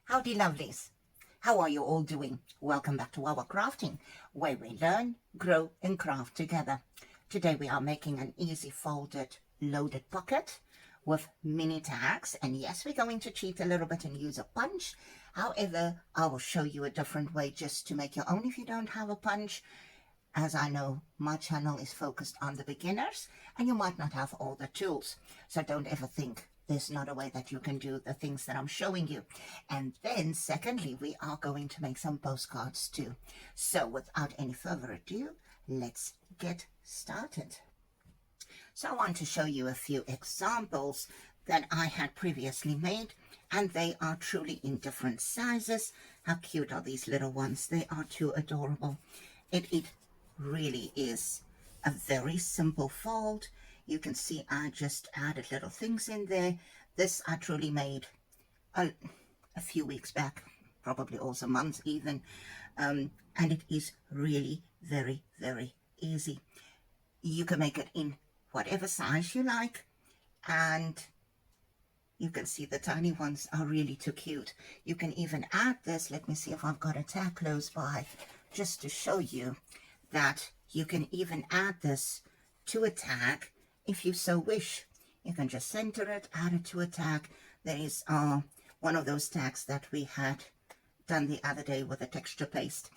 Howdy lovelies, how are you all doing? Welcome back to our crafting, where we learn, grow and craft together. Today we are making an easy folded loaded pocket with mini tags, and yes, we're going to cheat a little bit and use a punch. However, I will show you a different way just to make your own if you don't have a punch, as I know my channel is focused on the beginners and you might not have all the tools. So don't ever think there's not a way that you can do the things that I'm showing you. And then secondly, we are going to make some postcards too. So without any further ado, let's get started. So I want to show you a few examples that I had previously made, and they are truly in different sizes. How cute are these little ones? They are too adorable. It really is a very simple fold. You can see I just added little things in there. This I truly made a few weeks back, probably also months even, and it is really very easy. You can make it in whatever size you like, and you can see the tiny ones are really too cute. You can even add this. Let me see if I've got a tag close by just to show you that you can even add this to a tag if you so wish. You can just center it, add it to a tag. There is one of those tags that we had done the other day with a texture paste.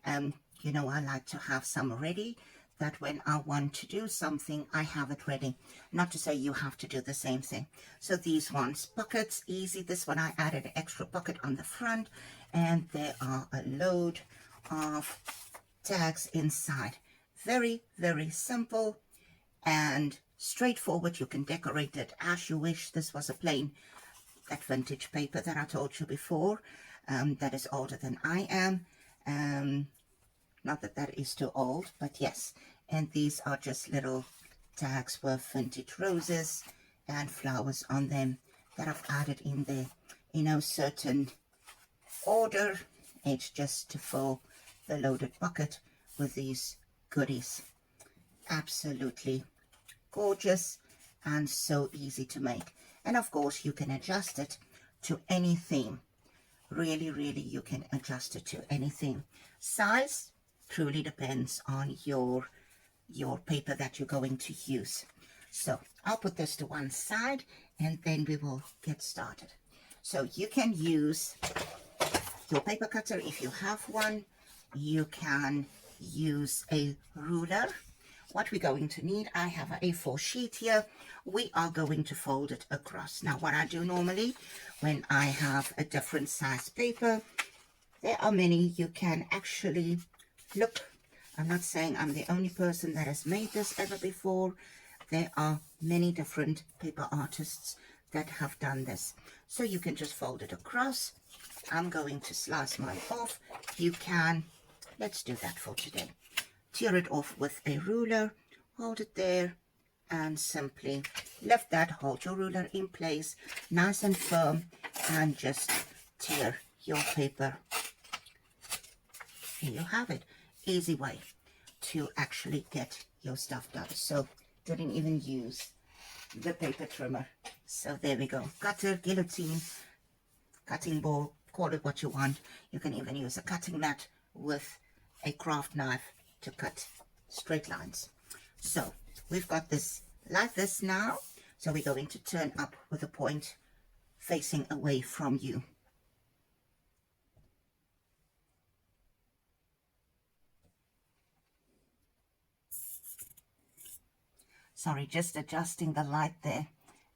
You know, I like to have some ready, that when I want to do something, I have it ready. Not to say you have to do the same thing. So these ones, pockets, easy. This one I added an extra pocket on the front, and there are a load of tags inside. Very simple and straightforward. You can decorate it as you wish. This was a plain, that vintage paper that I told you before, that is older than I am. Not that that is too old, but yes. And these are just little tags with vintage roses and flowers on them that I've added in there in no certain order. It's just to fill the loaded bucket with these goodies. Absolutely gorgeous and so easy to make. And of course you can adjust it to any theme. Really you can adjust it to any theme. Size truly depends on your paper that you're going to use. So I'll put this to one side and then we will get started. So you can use your paper cutter if you have one. You can use a ruler. What we're going to need, I have an A4 sheet here. We are going to fold it across. Now what I do normally when I have a different size paper, there are many you can actually look. I'm not saying I'm the only person that has made this ever before. There are many different paper artists that have done this. So you can just fold it across. I'm going to slice mine off. You can, let's do that for today. Tear it off with a ruler, hold it there, and simply lift that, hold your ruler in place, nice and firm, and just tear your paper. Here you have it. Easy way to actually get your stuff done. So didn't even use the paper trimmer. So there we go. Cutter, guillotine, cutting board, call it what you want. You can even use a cutting mat with a craft knife to cut straight lines. So we've got this like this now. So we're going to turn up with the point facing away from you. Sorry, just adjusting the light there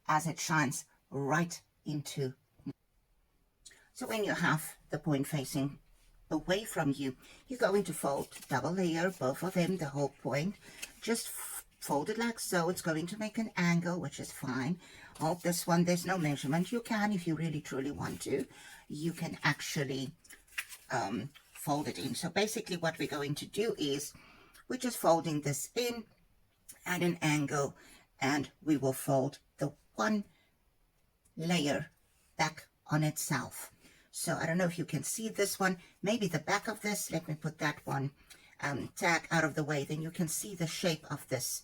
as it shines right into. So when you have the point facing away from you, you're going to fold double layer, both of them, the whole point. Just fold it like so. It's going to make an angle, which is fine. Oh, this one, there's no measurement. You can, if you really truly want to, you can actually fold it in. So basically what we're going to do is we're just folding this in at an angle, and we will fold the one layer back on itself. So I don't know if you can see this one, maybe the back of this. Let me put that one tag out of the way, then you can see the shape of this.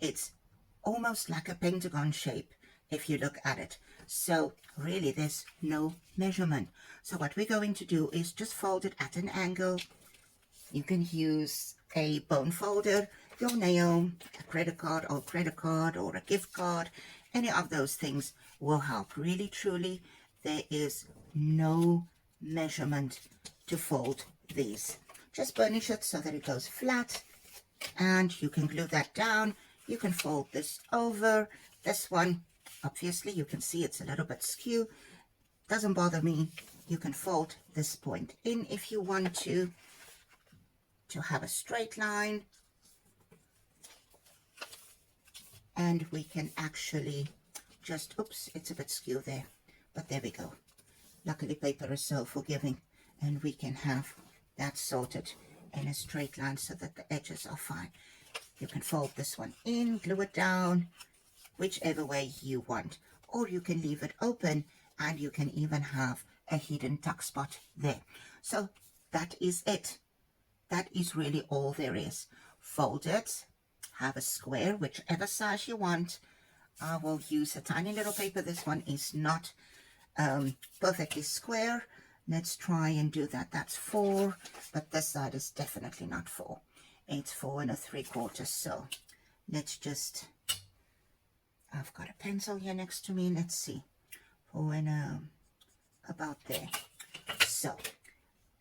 It's almost like a pentagon shape if you look at it. So really there's no measurement. So what we're going to do is just fold it at an angle. You can use a bone folder, your nail, a credit card or a gift card. Any of those things will help. Really, truly, there is no measurement to fold these. Just burnish it so that it goes flat, and you can glue that down. You can fold this over. This one, obviously, you can see it's a little bit skew. Doesn't bother me. You can fold this point in if you want to have a straight line. And we can actually just, oops, it's a bit skew there, but there we go. Luckily, paper is so forgiving, and we can have that sorted in a straight line so that the edges are fine. You can fold this one in, glue it down, whichever way you want, or you can leave it open, and you can even have a hidden tuck spot there. So that is it. That is really all there is. Fold it, have a square, whichever size you want. I will use a tiny little paper. This one is not perfectly square. Let's try and do that. That's 4, but this side is definitely not 4. It's 4 3/4. So let's just, I've got a pencil here next to me. Let's see, 4 about there. So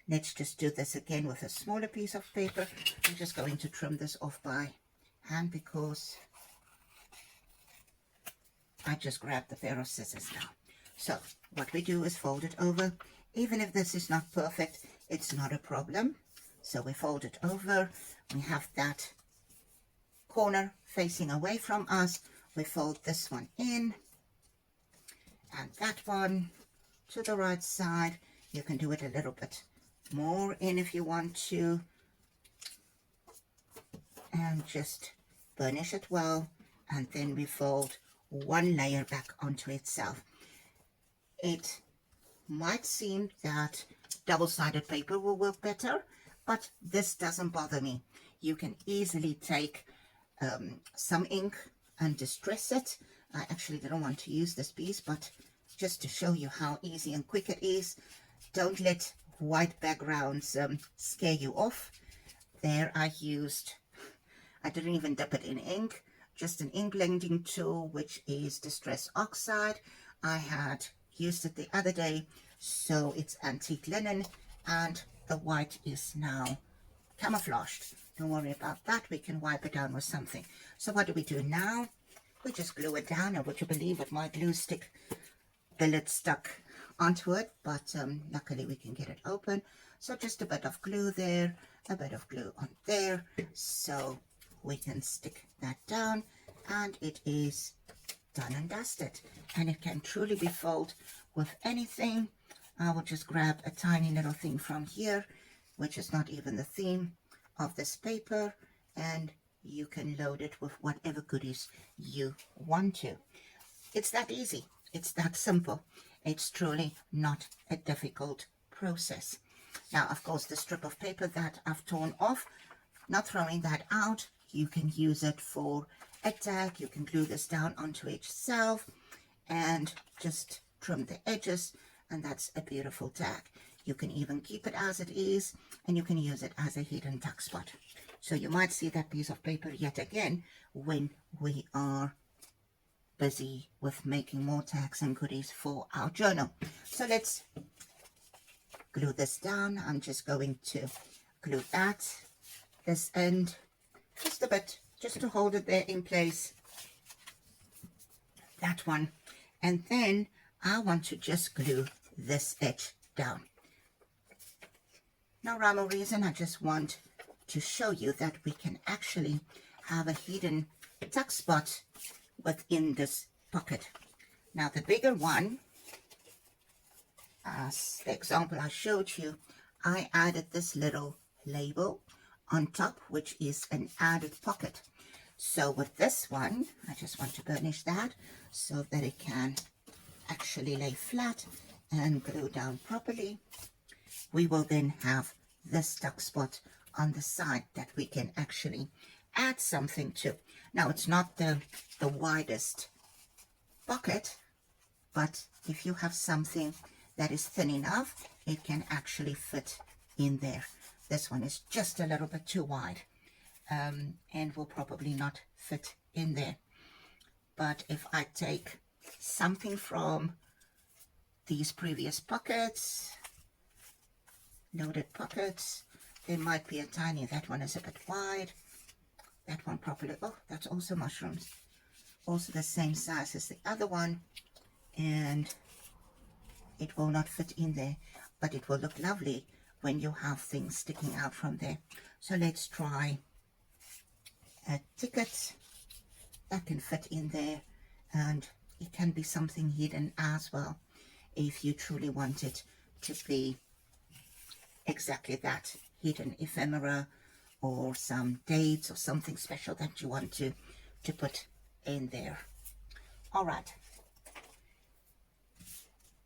let's just do this again with a smaller piece of paper. I'm just going to trim this off by hand because I just grabbed the pair of scissors now. So what we do is fold it over. Even if this is not perfect, it's not a problem. So we fold it over. We have that corner facing away from us. We fold this one in and that one to the right side. You can do it a little bit more in if you want to, and just burnish it well, and then we fold one layer back onto itself. It might seem that double-sided paper will work better, but this doesn't bother me. You can easily take some ink and distress it. I actually didn't want to use this piece, but just to show you how easy and quick it is. Don't let white backgrounds scare you off. There I didn't even dip it in ink, just an ink blending tool, which is Distress Oxide. I had used it the other day, so it's antique linen, and the white is now camouflaged. Don't worry about that, we can wipe it down with something. So what do we do now? We just glue it down, and would you believe it, my glue stick billet stuck onto it, but luckily we can get it open. So just a bit of glue there, a bit of glue on there, so we can stick that down, and it is done and dusted. And it can truly be folded with anything. I will just grab a tiny little thing from here, which is not even the theme of this paper, and you can load it with whatever goodies you want to. It's that easy. It's that simple. It's truly not a difficult process. Now, of course, the strip of paper that I've torn off, not throwing that out, you can use it for a tag. You can glue this down onto itself and just trim the edges, and that's a beautiful tag. You can even keep it as it is, and you can use it as a hidden tuck spot. So you might see that piece of paper yet again when we are busy with making more tags and goodies for our journal. So let's glue this down. I'm just going to glue this end just a bit, just to hold it there in place. That one. And then I want to just glue this edge down. No rhyme or reason, I just want to show you that we can actually have a hidden tuck spot within this pocket. Now the bigger one, as the example I showed you, I added this little label on top, which is an added pocket. So with this one, I just want to burnish that so that it can actually lay flat and glue down properly. We will then have this tuck spot on the side that we can actually add something to. Now it's not the widest pocket, but if you have something that is thin enough, it can actually fit in there. This one is just a little bit too wide, and will probably not fit in there. But if I take something from these previous pockets, loaded pockets, there might be a tiny, that one is a bit wide, that one probably, oh, that's also mushrooms, also the same size as the other one, and it will not fit in there, but it will look lovely when you have things sticking out from there. So let's try a ticket that can fit in there, and it can be something hidden as well if you truly want it to be exactly that, hidden ephemera or some dates or something special that you want to put in there. All right,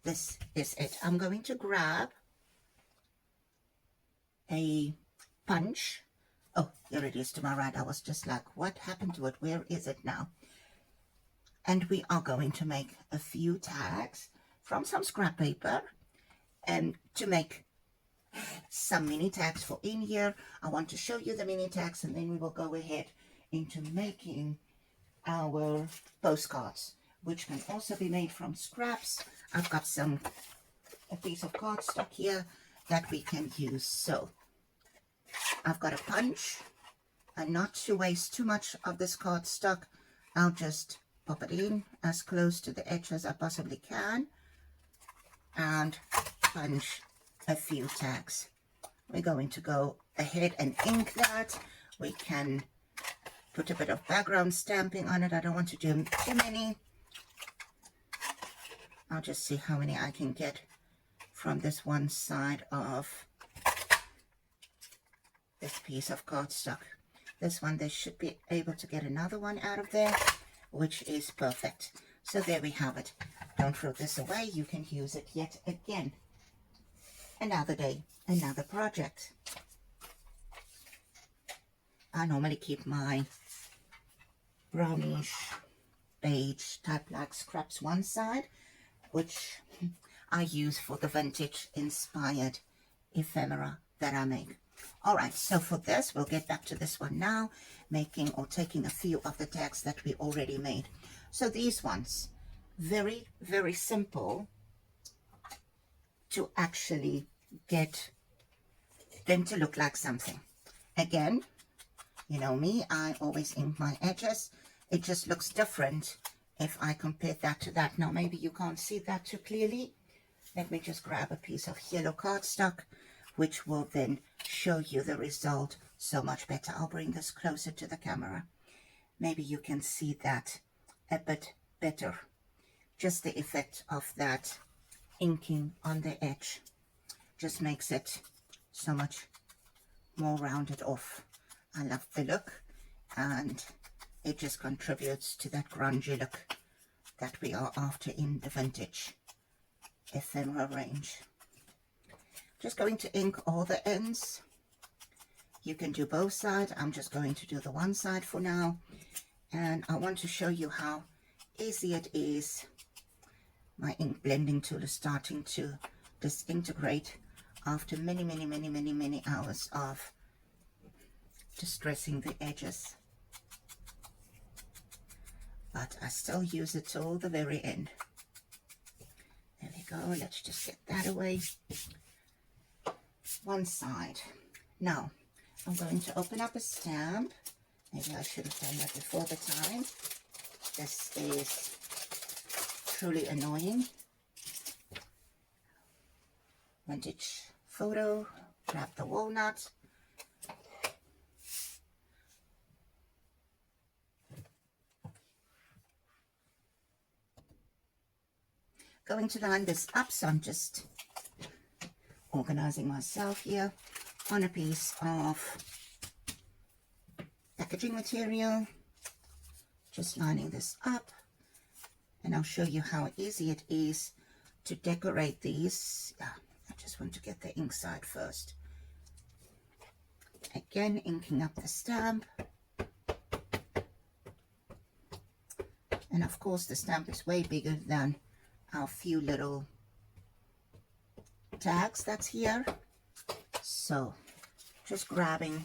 this is it. I'm going to grab a punch. Oh, here it is to my right. I was just like, what happened to it? Where is it now? And we are going to make a few tags from some scrap paper, and to make some mini tags for in here. I want to show you the mini tags, and then we will go ahead into making our postcards, which can also be made from scraps. I've got a piece of cardstock here that we can use. So I've got a punch, and not to waste too much of this cardstock, I'll just pop it in as close to the edge as I possibly can and punch a few tags. We're going to go ahead and ink that. We can put a bit of background stamping on it. I don't want to do too many. I'll just see how many I can get from this one side of this piece of cardstock. This one, they should be able to get another one out of there, which is perfect. So there we have it. Don't throw this away. You can use it yet again. Another day, another project. I normally keep my brownish beige type like scraps one side, which I use for the vintage inspired ephemera that I make. All right, so for this, we'll get back to this one now, making or taking a few of the tags that we already made. So these ones, very, very simple to actually get them to look like something. Again, you know me, I always ink my edges. It just looks different if I compare that to that. Now, maybe you can't see that too clearly. Let me just grab a piece of yellow cardstock, which will then show you the result so much better. I'll bring this closer to the camera. Maybe you can see that a bit better. Just the effect of that inking on the edge just makes it so much more rounded off. I love the look, and it just contributes to that grungy look that we are after in the vintage ephemera range. Just going to ink all the ends. You can do both sides. I'm just going to do the one side for now, and I want to show you how easy it is. My ink blending tool is starting to disintegrate after many hours of distressing the edges, but I still use it till the very end. There we go. Let's just get that away. One side. Now I'm going to open up a stamp. Maybe I should have done that before the time. This is truly annoying. Vintage photo. Grab the walnut. Going to line this up, so I'm just organizing myself here on a piece of packaging material, just lining this up, and I'll show you how easy it is to decorate these. I just want to get the ink side first. Again, inking up the stamp, and of course the stamp is way bigger than our few little tags that's here. So just grabbing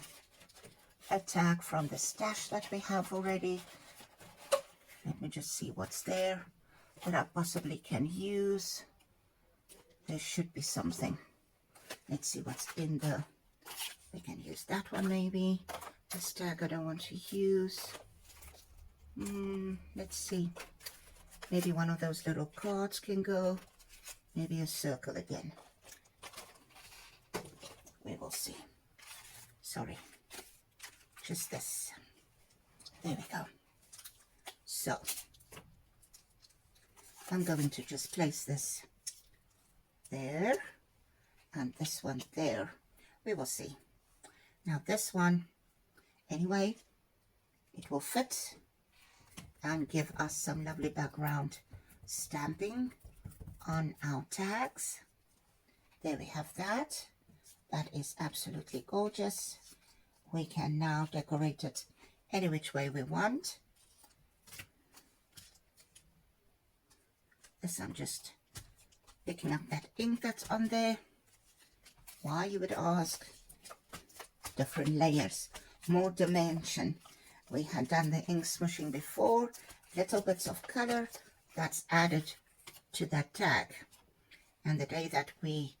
a tag from the stash that we have already. Let me just see what's there that I possibly can use. There should be something. Let's see what's in the, we can use that one maybe. This tag I don't want to use. Let's see. Maybe one of those little cards can go. Maybe a circle again. We will see. Sorry. Just this. There we go. So, I'm going to just place this there and this one there. We will see. Now this one, anyway, it will fit and give us some lovely background stamping on our tags. There we have that. That is absolutely gorgeous. We can now decorate it any which way we want. This, I'm just picking up that ink that's on there. Why, you would ask? Different layers, more dimension. We had done the ink smooshing before, little bits of color that's added to that tag. And the day that we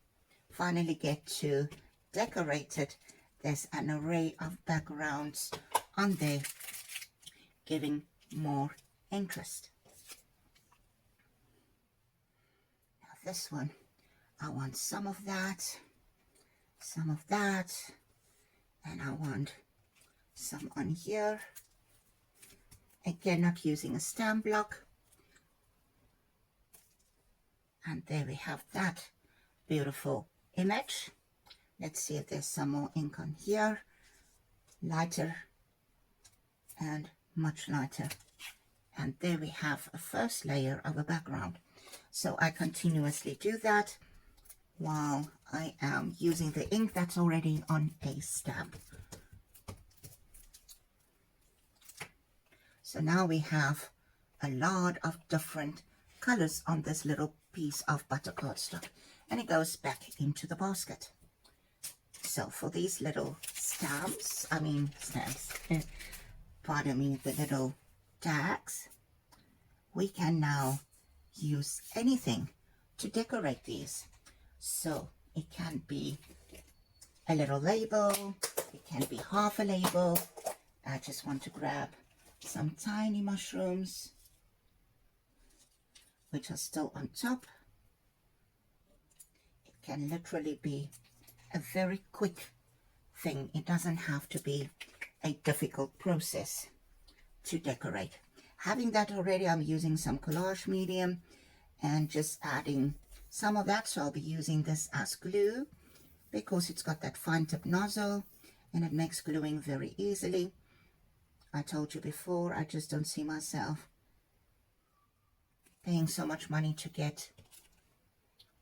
finally get to decorate it, there's an array of backgrounds on there giving more interest. Now this one, I want some of that, and I want some on here. Again, not using a stamp block. And there we have that beautiful image. Let's see if there's some more ink on here. Lighter and much lighter. And there we have a first layer of a background. So I continuously do that while I am using the ink that's already on a stamp. So now we have a lot of different colors on this little piece of butter cardstock, and it goes back into the basket. So for these little stamps, pardon me, the little tags, we can now use anything to decorate these. So it can be a little label, it can be half a label. I just want to grab some tiny mushrooms which are still on top. It can literally be a very quick thing. It doesn't have to be a difficult process to decorate. Having that already, I'm using some collage medium and just adding some of that. So I'll be using this as glue because it's got that fine tip nozzle and it makes gluing very easily. I told you before, I just don't see myself paying so much money to get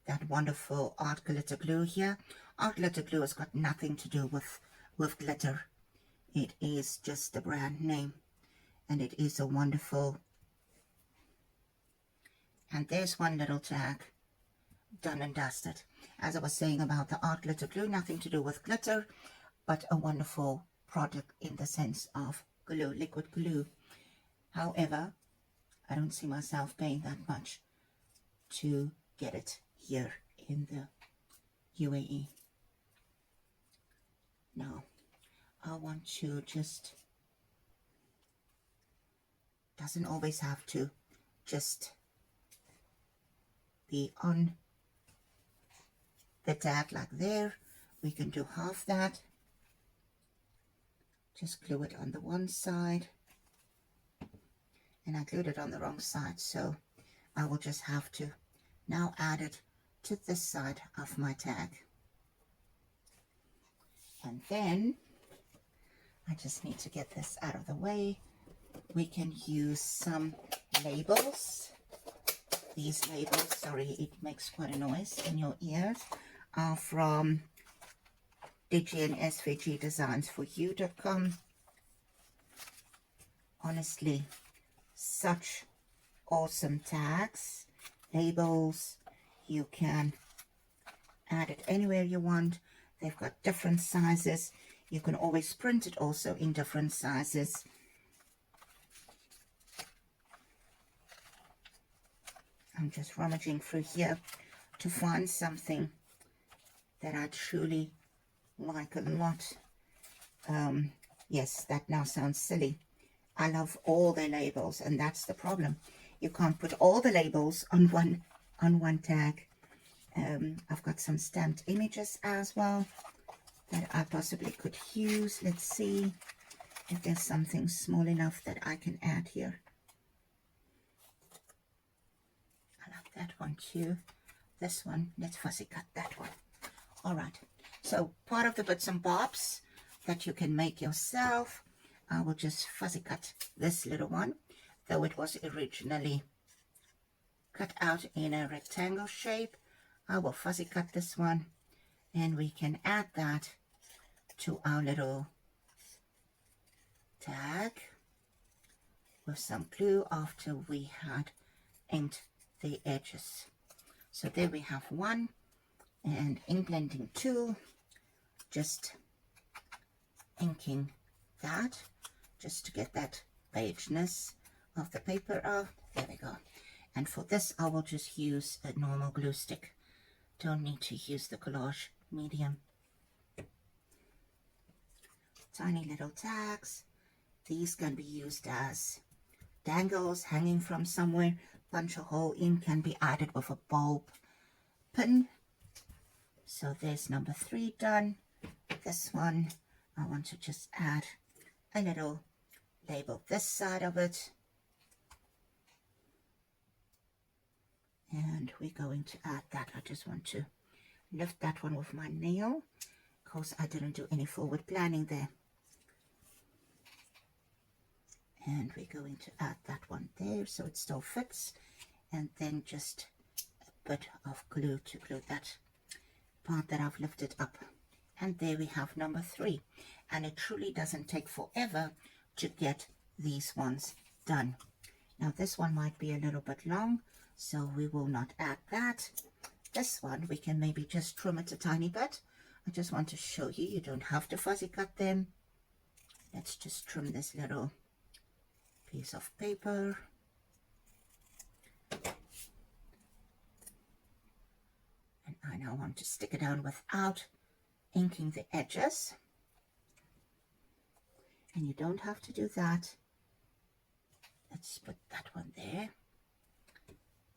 that wonderful art glitter glue here. Art glitter glue has got nothing to do with glitter. It is just the brand name, and it is a wonderful. And there's one little tag, done and dusted. As I was saying about the art glitter glue, nothing to do with glitter, but a wonderful product in the sense of glue, liquid glue. However, I don't see myself paying that much to get it here in the UAE. Now, I want to just, doesn't always have to just be on the tag like there. We can do half that. Just glue it on the one side. And I glued it on the wrong side, so I will just have to now add it to this side of my tag. And then I just need to get this out of the way. We can use some labels. These labels, sorry, it makes quite a noise in your ears, are from Digi and SVG Designs for You.com. Honestly, such awesome tags. labels. You can add it anywhere you want. They've got different sizes. You can always print it also in different sizes. I'm just rummaging through here to find something that I truly like a lot. Yes, that now sounds silly. I love all their labels, and that's the problem. You can't put all the labels on one tag. I've got some stamped images as well that I possibly could use. Let's see if there's something small enough that I can add here. I like that one too. This one, let's fussy cut that one. All right, so part of the bits and bobs that you can make yourself, I will just fussy cut this little one, though it was originally cut out in a rectangle shape. I will fussy cut this one, and we can add that to our little tag with some glue after we had inked the edges. So there we have one, and ink blending tool, just inking that just to get that beigeness of the paper off. There we go. And for this I will just use a normal glue stick. Don't need to use the collage medium. Tiny little tags. These can be used as dangles hanging from somewhere. Punch a hole in, can be added with a bulb pin. So there's number 3 done. This one I want to just add a little label this side of it, and we're going to add that. I just want to lift that one with my nail because I didn't do any forward planning there. And we're going to add that one there so it still fits, and then just a bit of glue to glue that part that I've lifted up. And there we have number 3, and it truly doesn't take forever to get these ones done. Now this one might be a little bit long, so we will not add that. This one we can maybe just trim it a tiny bit. I just want to show you, you don't have to fussy cut them. Let's just trim this little piece of paper. And I now want to stick it down without inking the edges, and you don't have to do that. Let's put that one there.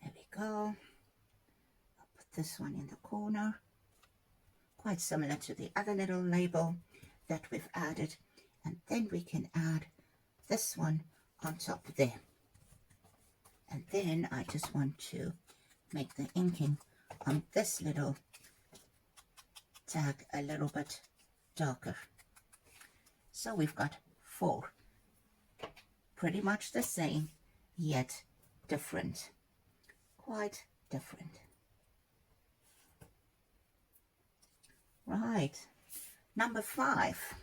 There we go. I'll put this one in the corner, quite similar to the other little label that we've added, and then we can add this one on top there. And then I just want to make the inking on this little tag a little bit darker. So we've got 4, pretty much the same yet different, quite different. Right, number 5.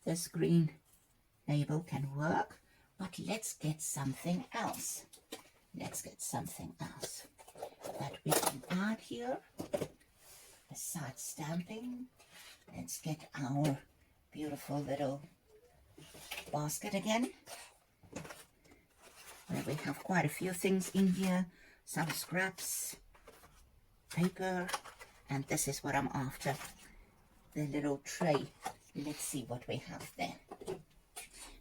This green label can work, but let's get something else. Let's get something else that we can add here. Besides stamping, let's get our beautiful little basket again, where we have quite a few things in here, some scraps, paper, and this is what I'm after, the little tray. Let's see what we have there.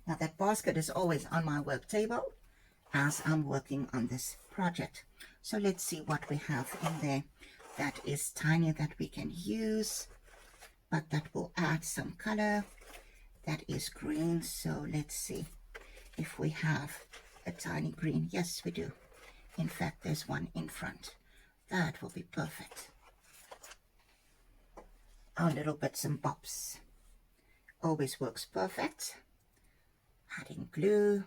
Now that basket is always on my work table as I'm working on this project. So let's see what we have in there that is tiny that we can use, but that will add some color. That is green, so let's see if we have a tiny green. Yes, we do. In fact, there's one in front. That will be perfect. Our little bits and bobs always works perfect. Adding glue.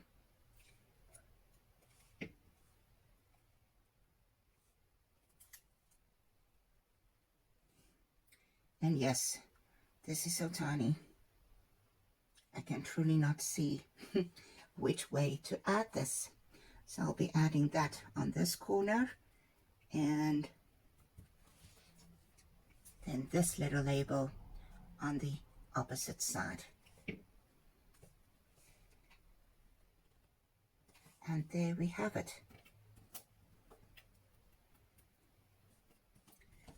And yes, this is so tiny, I can truly not see which way to add this. So I'll be adding that on this corner and then this little label on the opposite side. And there we have it.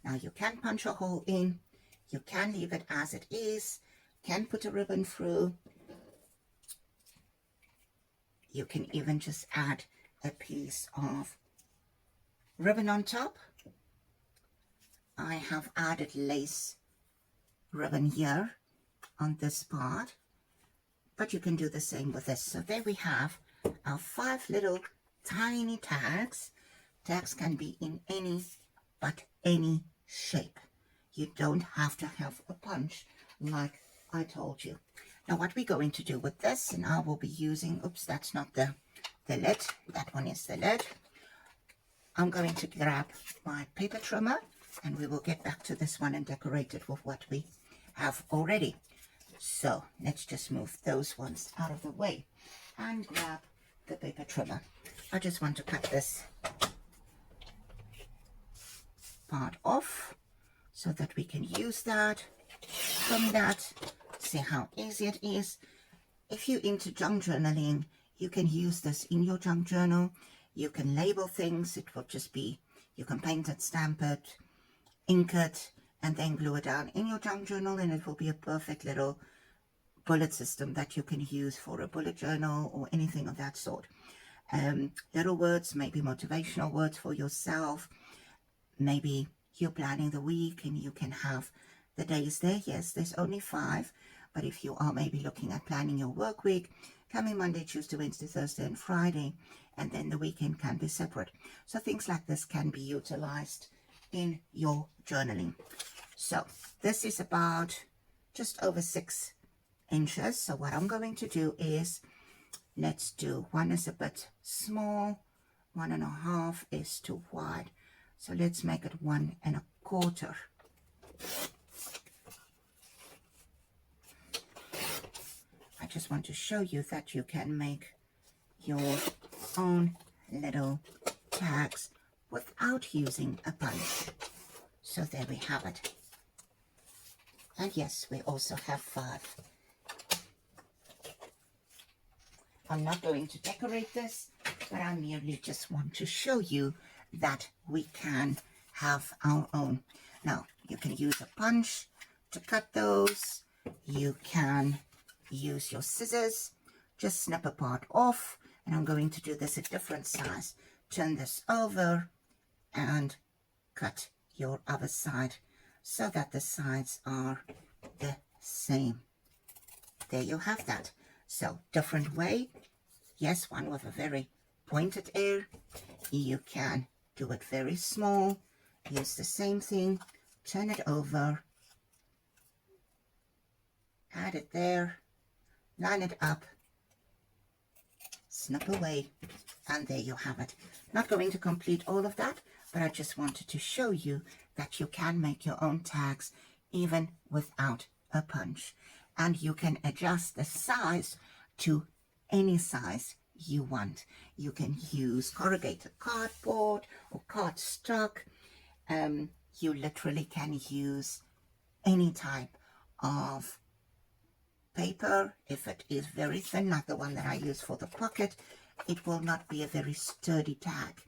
Now you can punch a hole in, you can leave it as it is, can put a ribbon through. You can even just add a piece of ribbon on top. I have added lace ribbon here on this part, but you can do the same with this. So there we have our 5 little tiny tags. Tags can be in any shape. You don't have to have a punch like I told you. Now what we're going to do with this, and I will be using, oops, that's not the lid, that one is the lid. I'm going to grab my paper trimmer and we will get back to this one and decorate it with what we have already. So let's just move those ones out of the way and grab the paper trimmer. I just want to cut this part off so that we can use that from that. See how easy it is. If you're into junk journaling, you can use this in your junk journal. You can label things. It will just be, you can paint it, stamp it, ink it, and then glue it down in your junk journal, and it will be a perfect little bullet system that you can use for a bullet journal or anything of that sort. Little words, maybe motivational words for yourself. Maybe you're planning the week and you can have the days there. Yes, there's only 5, but if you are maybe looking at planning your work week, coming Monday, Tuesday, Wednesday, Thursday, and Friday, and then the weekend can be separate. So things like this can be utilized in your journaling. So this is about just over 6 inches. So what I'm going to do is, let's do, one is a bit small, 1.5 is too wide. So let's make it 1.25. I just want to show you that you can make your own little tags without using a punch. So there we have it. And yes, we also have 5. I'm not going to decorate this, but I merely just want to show you that we can have our own. Now, you can use a punch to cut those. You can use your scissors, just snip a part off, and I'm going to do this a different size. Turn this over and cut your other side so that the sides are the same. There you have that. So different way. Yes, one with a very pointed ear. You can do it very small. Use the same thing. Turn it over. Add it there. Line it up. Snip away. And there you have it. Not going to complete all of that, but I just wanted to show you that you can make your own tags even without a punch. And you can adjust the size to any size you want. You can use corrugated cardboard or cardstock. You literally can use any type of paper. If it is very thin, like the one that I use for the pocket, it will not be a very sturdy tag.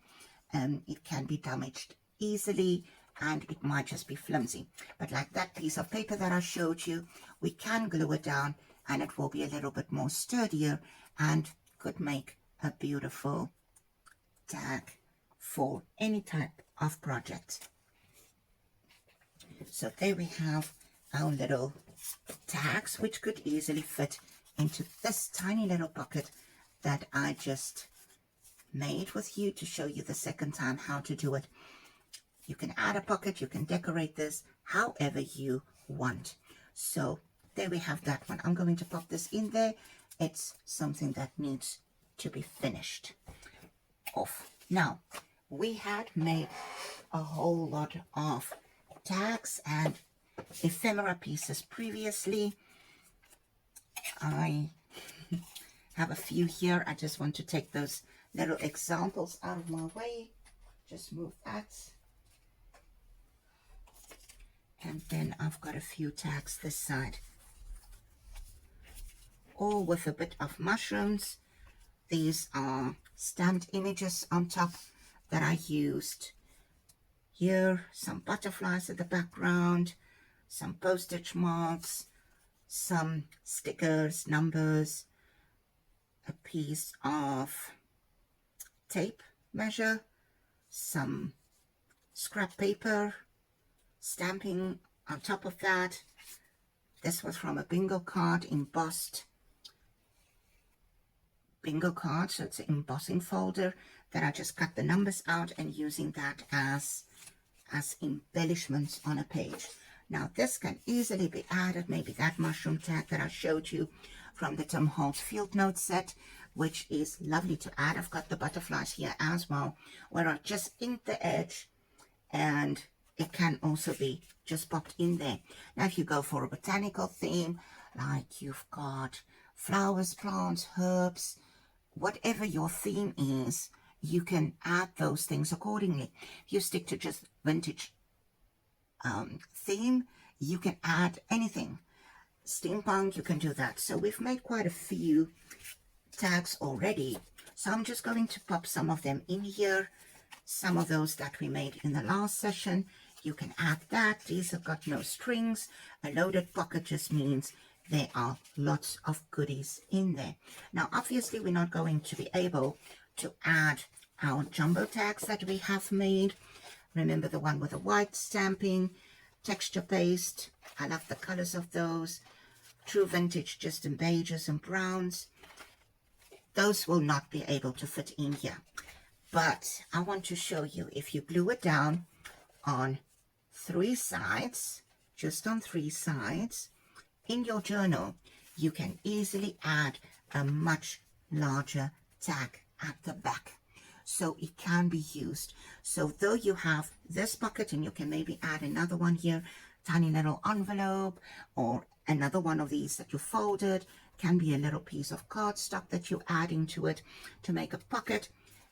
It can be damaged easily and it might just be flimsy. But like that piece of paper that I showed you, we can glue it down and it will be a little bit more sturdier and could make a beautiful tag for any type of project. So there we have our little tags, which could easily fit into this tiny little pocket that I just made with you to show you the second time how to do it. You can add a pocket, you can decorate this however you want. So there we have that one. I'm going to pop this in there. It's something that needs to be finished off. Now, we had made a whole lot of tags and ephemera pieces previously. I have a few here. I just want to take those little examples out of my way. Just move that And then I've got a few tags this side, all with a bit of mushrooms. These are stamped images on top that I used. Here, some butterflies at the background, some postage marks, some stickers, numbers, a piece of tape measure, some scrap paper, stamping on top of that. This was from a bingo card, embossed bingo card, so it's an embossing folder that I just cut the numbers out and using that as embellishments on a page. Now this can easily be added, maybe that mushroom tag that I showed you from the Tim Holtz field note set, which is lovely to add. I've got the butterflies here as well, where I just inked the edge, and it can also be just popped in there. Now if you go for a botanical theme, like you've got flowers, plants, herbs, whatever your theme is, you can add those things accordingly. If you stick to just vintage theme, you can add anything. Steampunk, you can do that. So we've made quite a few tags already, so I'm just going to pop some of them in here. Some of those that we made in the last session, you can add that. These have got no strings. A loaded pocket just means there are lots of goodies in there. Now obviously we're not going to be able to add our jumbo tags that we have made. Remember the one with the white stamping, texture paste. I love the colors of those. True vintage, just in beiges and browns. Those will not be able to fit in here. But I want to show you, if you glue it down on 3 sides, just on 3 sides, in your journal, you can easily add a much larger tag at the back. So it can be used. So though you have this pocket, and you can maybe add another one here, tiny little envelope, or another one of these that you folded, can be a little piece of cardstock that you add into it to make a pocket.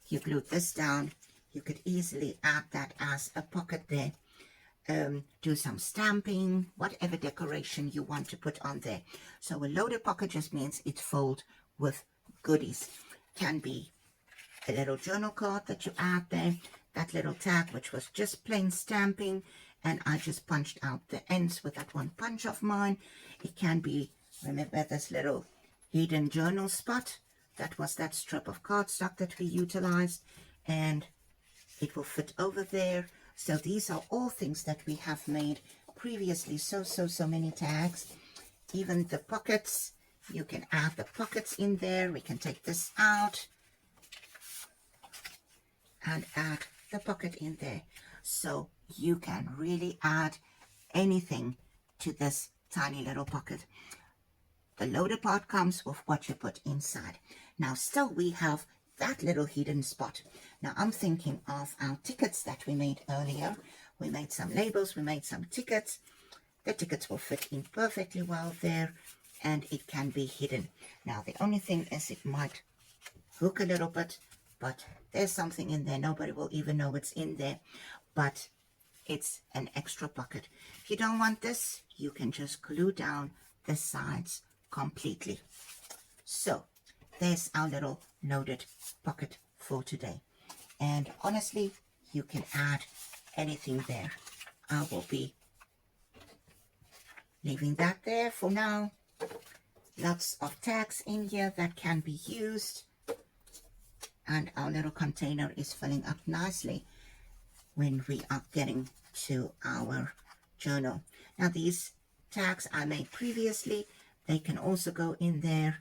You glue this down, you could easily add that as a pocket there. Do some stamping, whatever decoration you want to put on there. So a loaded pocket just means it's filled with goodies. Can be a little journal card that you add there, that little tag which was just plain stamping, and I just punched out the ends with that one punch of mine. It can be, remember this little hidden journal spot, that was that strip of cardstock that we utilized, and it will fit over there. So these are all things that we have made previously. So many tags. Even the pockets, you can add the pockets in there. We can take this out and add the pocket in there. So you can really add anything to this tiny little pocket. The loaded part comes with what you put inside. Now still we have that little hidden spot. Now I'm thinking of our tickets that we made earlier. We made some labels, we made some tickets. The tickets will fit in perfectly well there, and it can be hidden. Now the only thing is it might hook a little bit, but there's something in there. Nobody will even know it's in there, but it's an extra pocket. If you don't want this, you can just glue down the sides completely. So there's our little loaded pocket for today. And honestly, you can add anything there. I will be leaving that there for now. Lots of tags in here that can be used. And our little container is filling up nicely when we are getting to our journal. Now these tags I made previously, they can also go in there.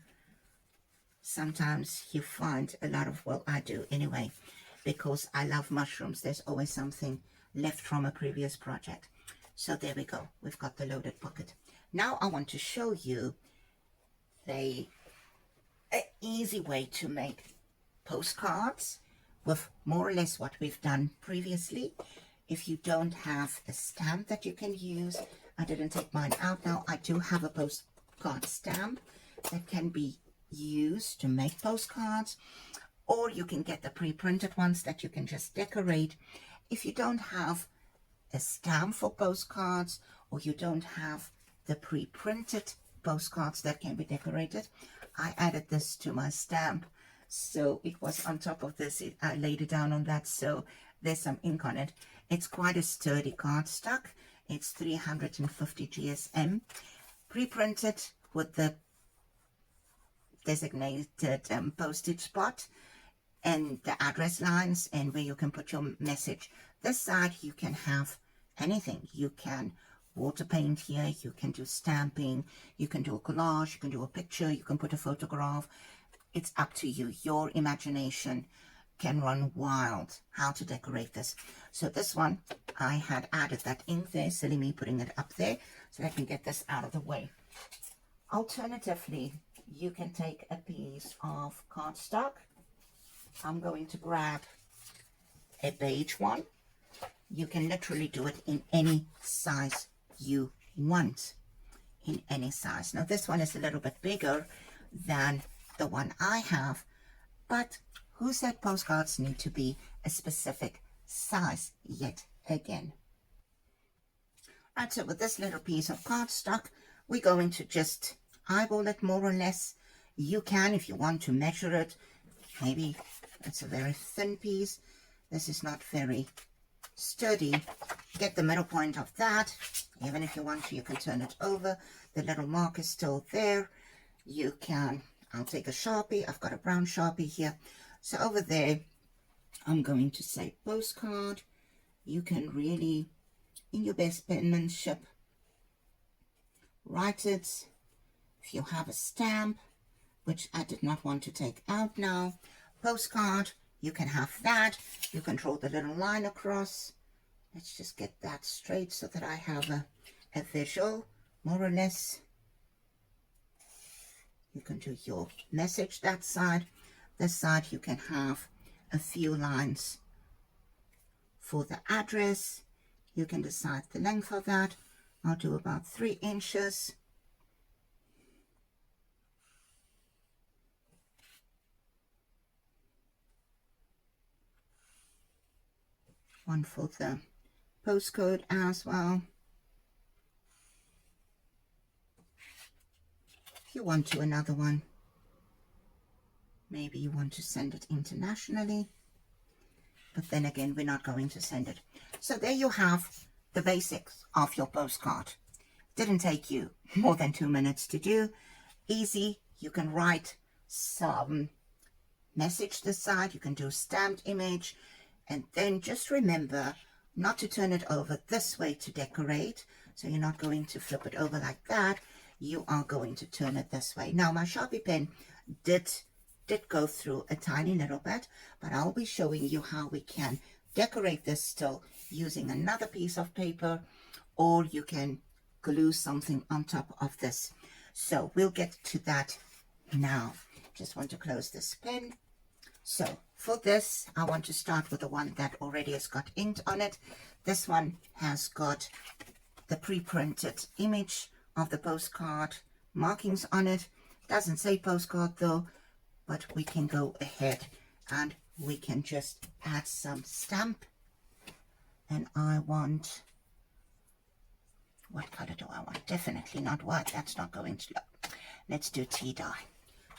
Sometimes you find a lot of, well, I do anyway, because I love mushrooms. There's always something left from a previous project. So there we go. We've got the loaded pocket. Now I want to show you an easy way to make postcards with more or less what we've done previously. If you don't have a stamp that you can use, I didn't take mine out now. I do have a postcard stamp that can be used to make postcards, or you can get the pre-printed ones that you can just decorate. If you don't have a stamp for postcards, or you don't have the pre-printed postcards that can be decorated, I added this to my stamp. So it was on top of this, I laid it down on that, so there's some ink on it. It's quite a sturdy cardstock. It's 350 GSM, pre-printed with the designated postage spot and the address lines and where you can put your message. This side you can have anything. You can water paint here, you can do stamping, you can do a collage, you can do a picture, you can put a photograph. It's up to you. Your imagination can run wild how to decorate this. So this one, I had added that ink there, silly me putting it up there, so I can get this out of the way. Alternatively, you can take a piece of cardstock. I'm going to grab a beige one. You can literally do it in any size you want, in any size. Now this one is a little bit bigger than the one I have, but who said postcards need to be a specific size yet again? Right, so with this little piece of cardstock, we're going to just eyeball it more or less. You can, if you want to measure it, maybe it's a very thin piece. This is not very sturdy. Get the middle point of that. Even if you want to, you can turn it over. The little mark is still there. You can, I'll take a Sharpie. I've got a brown Sharpie here. So over there, I'm going to say postcard. You can really, in your best penmanship, write it. If you have a stamp, which I did not want to take out now, postcard, you can have that. You can draw the little line across. Let's just get that straight so that I have a visual, more or less. You can do your message that side. This side you can have a few lines for the address. You can decide the length of that. I'll do about 3 inches. One for the postcode as well. If you want to, another one. Maybe you want to send it internationally, but then again, we're not going to send it. So there you have the basics of your postcard. Didn't take you more than 2 minutes to do. Easy. You can write some message this side. You can do stamped image. And then just remember not to turn it over this way to decorate. So you're not going to flip it over like that. You are going to turn it this way. Now my Sharpie pen did go through a tiny little bit, but I'll be showing you how we can decorate this still using another piece of paper, or you can glue something on top of this. So we'll get to that now. Just want to close this pen. So for this, I want to start with the one that already has got inked on it. This one has got the pre-printed image of the postcard markings on it. Doesn't say postcard though, but we can go ahead and we can just add some stamp. And I want, what color do I want? Definitely not white. That's not going to look. Let's do tea dye.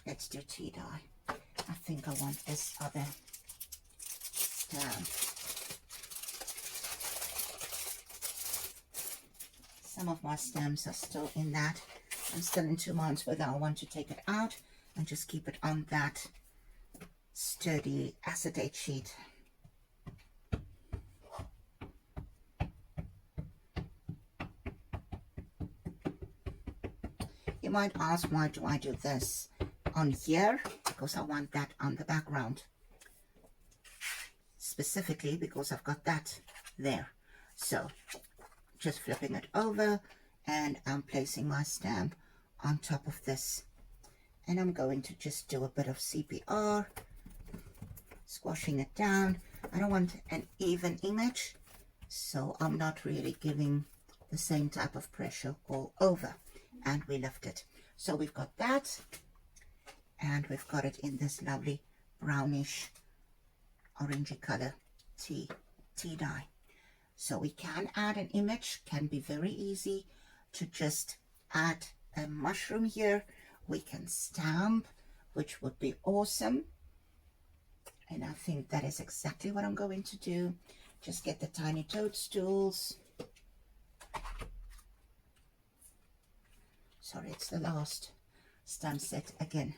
Let's do tea dye. I think I want this other stamp. Some of my stamps are still in that. I'm still in 2 months whether I want to take it out and just keep it on that sturdy acetate sheet. You might ask, why do I do this on here? Because I want that on the background. Specifically because I've got that there. So just flipping it over and I'm placing my stamp on top of this. And I'm going to just do a bit of CPR, squashing it down. I don't want an even image, so I'm not really giving the same type of pressure all over. And we lift it. So we've got that, and we've got it in this lovely brownish orangey color tea dye. So we can add an image, can be very easy to just add a mushroom here. We can stamp, which would be awesome. And I think that is exactly what I'm going to do. Just get the tiny toadstools. Sorry, it's the last stamp set again.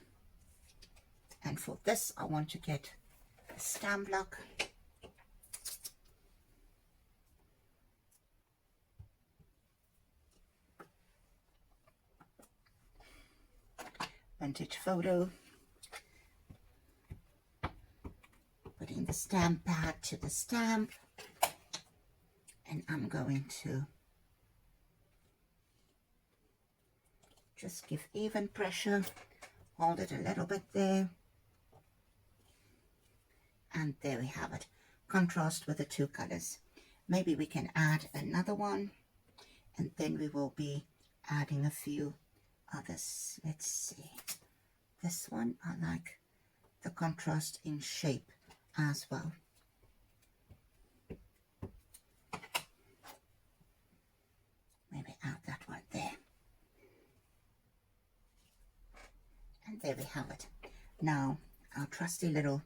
And for this, I want to get a stamp block. Vintage photo. Putting the stamp pad to the stamp. And I'm going to just give even pressure. Hold it a little bit there. And there we have it. Contrast with the two colors. Maybe we can add another one. And then we will be adding a few others. Let's see. This one, I like the contrast in shape as well. Maybe add that one there. And there we have it. Now, our trusty little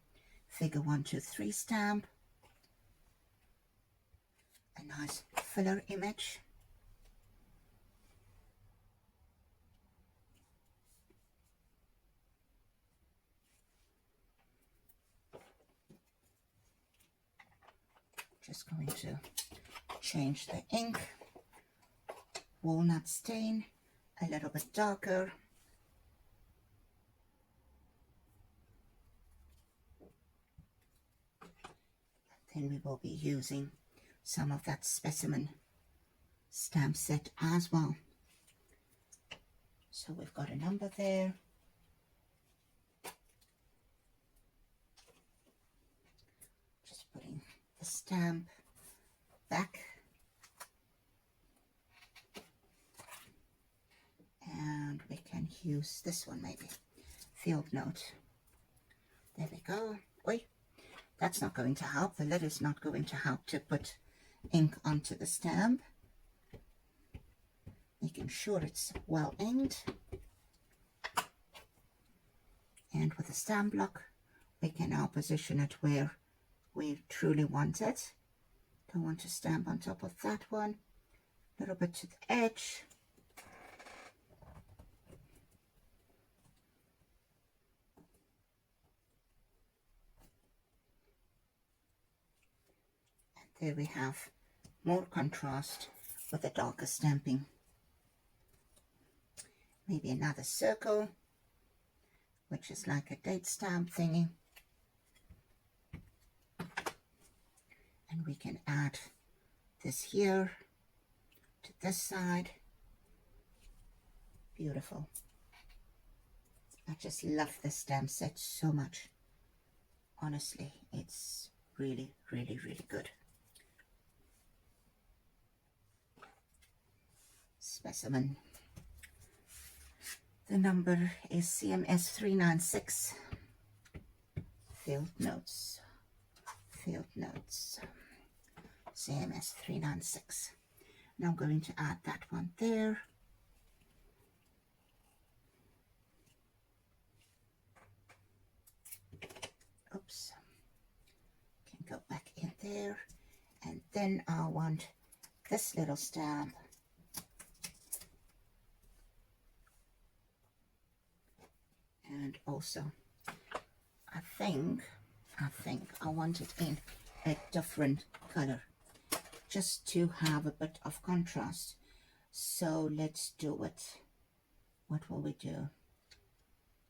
figure 1, 2, 3 stamp. A nice filler image. Just going to change the ink. Walnut stain, a little bit darker. Then we will be using some of that specimen stamp set as well. So we've got a number there. Just putting the stamp back. And we can use this one maybe. Field note. There we go. Oi. That's not going to help. The lid is not going to help to put ink onto the stamp. Making sure it's well inked. And with the stamp block, we can now position it where we truly want it. Don't want to stamp on top of that one. A little bit to the edge. There we have more contrast with the darker stamping. Maybe another circle, which is like a date stamp thingy. And we can add this here to this side. Beautiful. I just love this stamp set so much. Honestly, it's really, really, really good. Specimen. The number is CMS 396. Field notes. Field notes. CMS 396. Now I'm going to add that one there. Oops. Can go back in there. And then I want this little stamp. And also, I think I want it in a different color, just to have a bit of contrast. So let's do it. What will we do?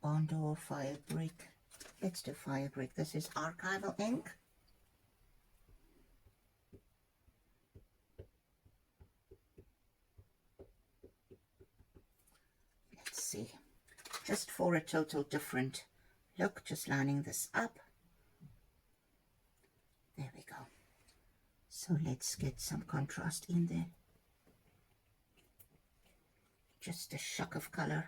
Bond or fire brick? Let's do fire brick. This is Archival ink. Let's see. Just for a total different look, just lining this up. There we go. So let's get some contrast in there. Just a shock of color.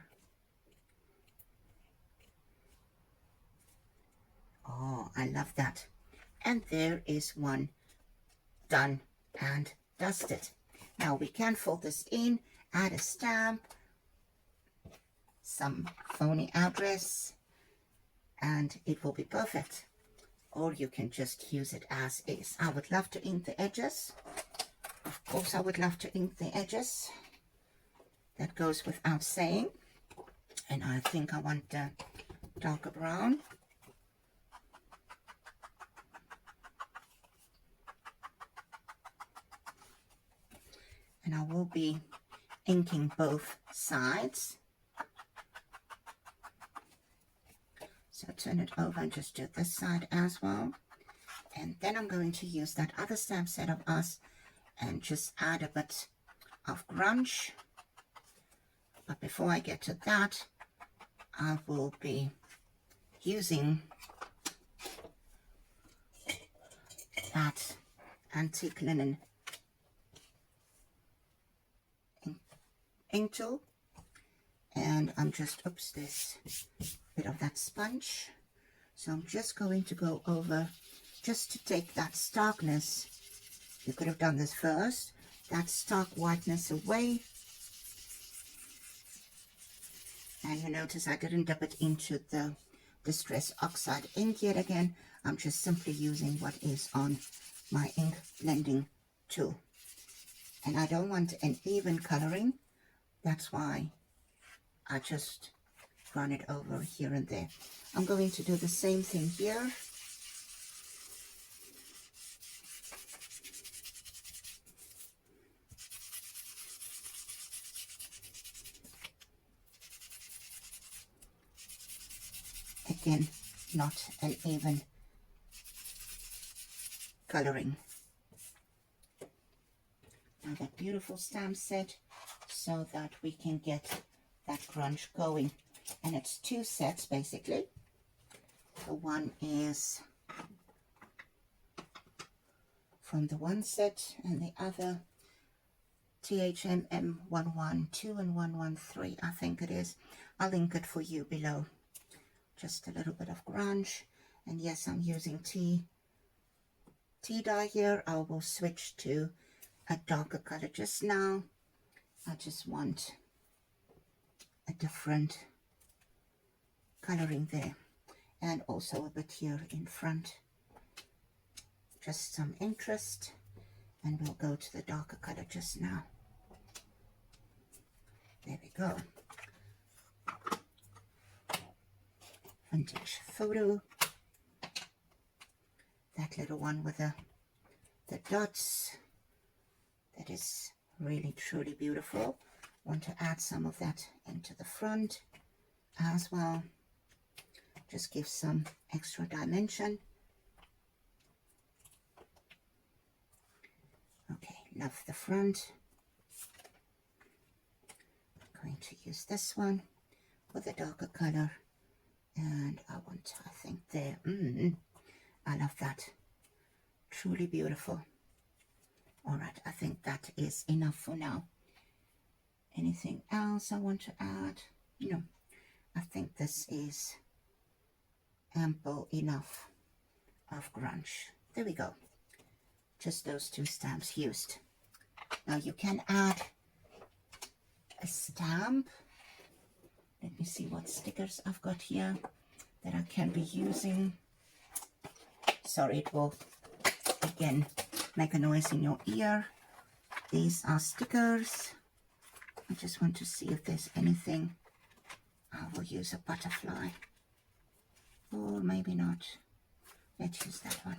Oh, I love that. And there is one done and dust it. Now we can fold this in, add a stamp, some phony address, and it will be perfect. Or you can just use it as is. I would love to ink the edges. Of course I would love to ink the edges. That goes without saying. And I think I want the darker brown. And I will be inking both sides. So turn it over and just do this side as well. And then I'm going to use that other stamp set of us and just add a bit of grunge. But before I get to that, I will be using that antique linen ink tool, and I'm just, oops, there's a bit of that sponge, so I'm just going to go over just to take that starkness. You could have done this first, that stark whiteness away. And you notice I didn't dip it into the Distress Oxide ink yet again. I'm just simply using what is on my ink blending tool. And I don't want an even coloring. That's why I just run it over here and there. I'm going to do the same thing here. Again, not an even coloring. Now that beautiful stamp set, so that we can get that grunge going. And it's two sets basically. The one is from the one set and the other THMM 112 and 113, I think it is. I'll link it for you below. Just a little bit of grunge, and yes, I'm using tea dye here. I will switch to a darker color just now. I just want a different coloring there, and also a bit here in front, just some interest, and we'll go to the darker color just now. There we go. Vintage photo, that little one with the dots, that is really truly beautiful. Want to add some of that into the front as well, just give some extra dimension. Okay, love the front. I'm going to use this one with a darker color. And I want, I think there, I love that. Truly beautiful. All right, I think that is enough for now. Anything else I want to add? No, I think this is ample enough of grunge. There we go. Just those two stamps used. Now you can add a stamp. Let me see what stickers I've got here that I can be using. Sorry, it will again make a noise in your ear. These are stickers. I just want to see if there's anything. I will use a butterfly, or maybe not. Let's use that one.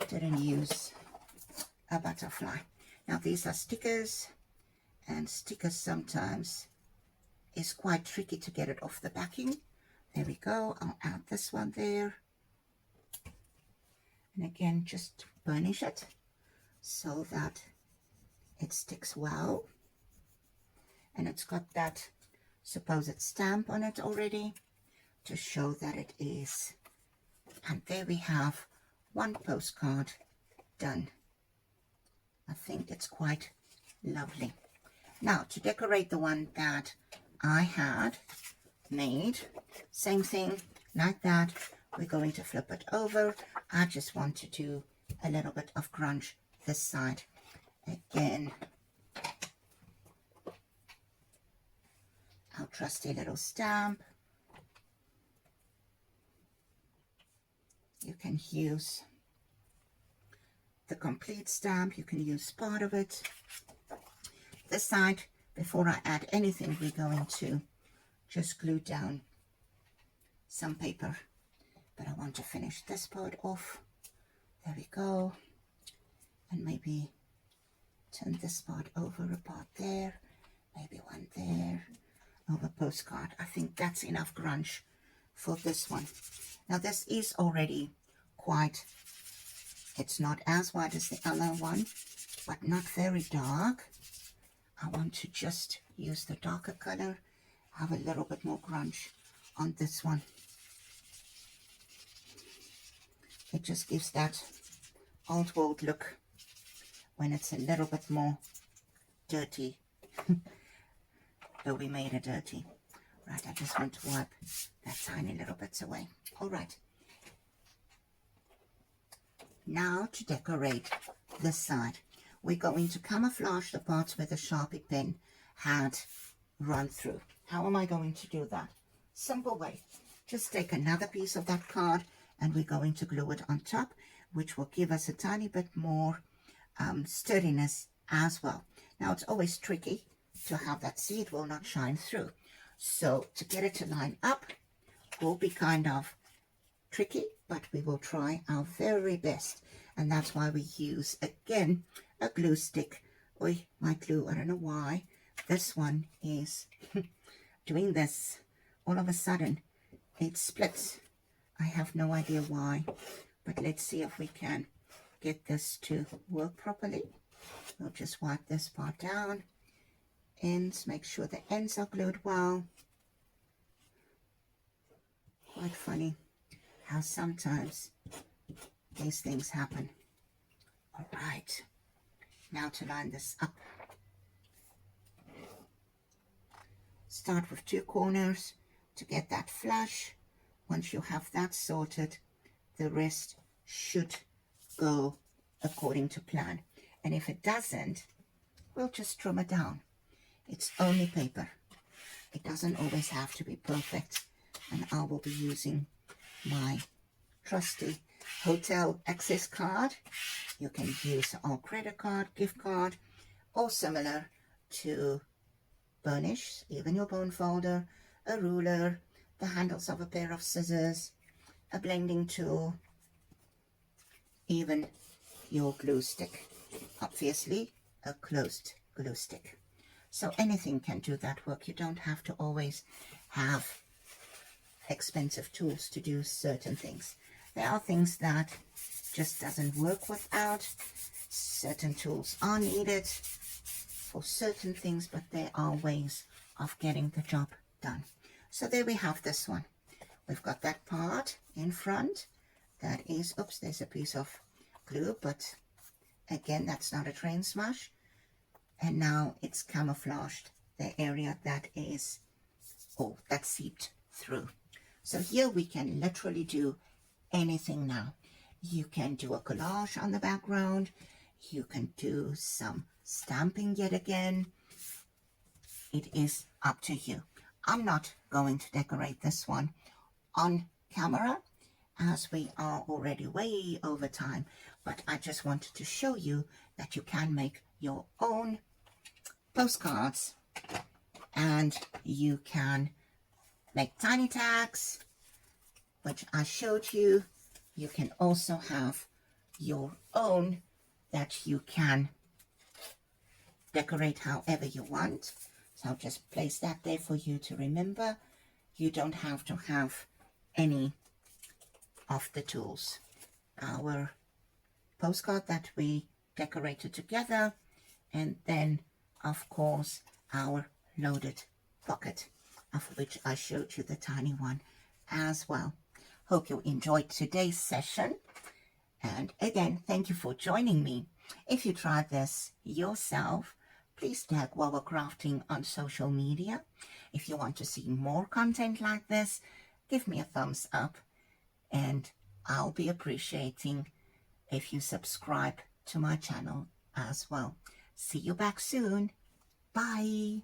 Didn't use a butterfly. Now these are stickers, and stickers sometimes is quite tricky to get it off the backing. There we go. I'll add this one there, and again just burnish it so that it sticks well, and it's got that supposed stamp on it already to show that it is. And there we have one postcard done. I think it's quite lovely. Now to decorate the one that I had made, same thing like that. We're going to flip it over. I just want to do a little bit of grunge this side. Again, our trusty little stamp. You can use the complete stamp, you can use part of it. This side, before I add anything, we're going to just glue down some paper, but I want to finish this part off. There we go. And maybe turn this part over, a part there, maybe one there, over postcard. I think that's enough grunge for this one. Now this is already quite, it's not as white as the other one, but not very dark. I want to just use the darker color, have a little bit more grunge on this one. It just gives that old world look when it's a little bit more dirty. Though we made it dirty. Right, I just want to wipe that tiny little bits away. All right. Now to decorate this side. We're going to camouflage the parts where the Sharpie pen had run through. How am I going to do that? Simple way. Just take another piece of that card and we're going to glue it on top, which will give us a tiny bit more sturdiness as well. Now it's always tricky to have that seed will not shine through. So to get it to line up will be kind of tricky, but we will try our very best. And that's why we use, again, a glue stick. Oi, my glue, I don't know why. This one is doing this. All of a sudden, it splits. I have no idea why, but let's see if we can get this to work properly. We'll just wipe this part down. Ends, make sure the ends are glued well. Quite funny how sometimes these things happen. All right, now to line this up. Start with 2 corners to get that flush. Once you have that sorted, the rest should go according to plan. And if it doesn't, we'll just trim it down. It's only paper. It doesn't always have to be perfect. And I will be using my trusty hotel access card. You can use our credit card, gift card, or similar to burnish, even your bone folder, a ruler, the handles of a pair of scissors, a blending tool, even your glue stick. Obviously, a closed glue stick. So anything can do that work. You don't have to always have expensive tools to do certain things. There are things that just doesn't work without. Certain tools are needed for certain things, but there are ways of getting the job done. So there we have this one. We've got that part in front. That is, oops, there's a piece of glue, but again, that's not a train smash. And now it's camouflaged the area that is, oh, that seeped through. So here we can literally do anything now. You can do a collage on the background. You can do some stamping yet again. It is up to you. I'm not going to decorate this one on camera as we are already way over time, but I just wanted to show you that you can make your own postcards and you can make tiny tags, which I showed you. You can also have your own that you can decorate however you want. So I'll just place that there for you to remember. You don't have to have any of the tools. Our postcard that we decorated together, and then of course our loaded pocket, of which I showed you the tiny one as well. Hope you enjoyed today's session, and again, thank you for joining me. If you tried this yourself, please tag Wawa Crafting on social media. If you want to see more content like this, give me a thumbs up, and I'll be appreciating if you subscribe to my channel as well. See you back soon. Bye.